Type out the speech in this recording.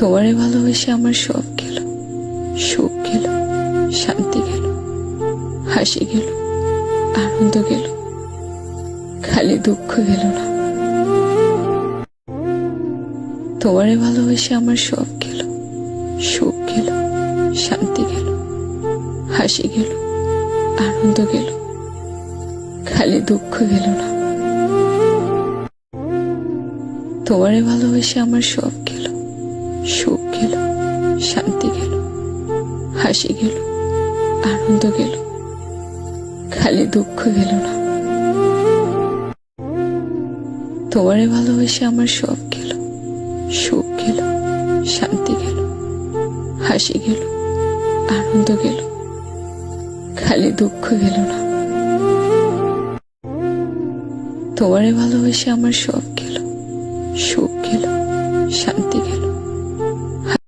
তোমারে ভালোবেসে আমার সব গেল, সুখ গেল, শান্তি গেল, হাসি গেল, আনন্দ গেল, খালি দুঃখ গেল না। তোমারে ভালোবেসে আমার সব গেল, সুখ গেল, শান্তি গেল, হাসি গেল, আনন্দ গেল, খালি দুঃখ গেল না। তোমারে ভালোবেসে আমার সব গেল, সুখ গেল, শান্তি গেল, হাসি গেল, আনন্দ গেল, খালি দুঃখ গেল না। তোমারে ভালোবেসে আমার সব গেল, সুখ গেল, শান্তি গেল, হাসি গেল, আনন্দ গেল, খালি দুঃখ গেল না। তোমারে ভালোবেসে আমার সব গেল, সুখ গেল, শান্তি গেল,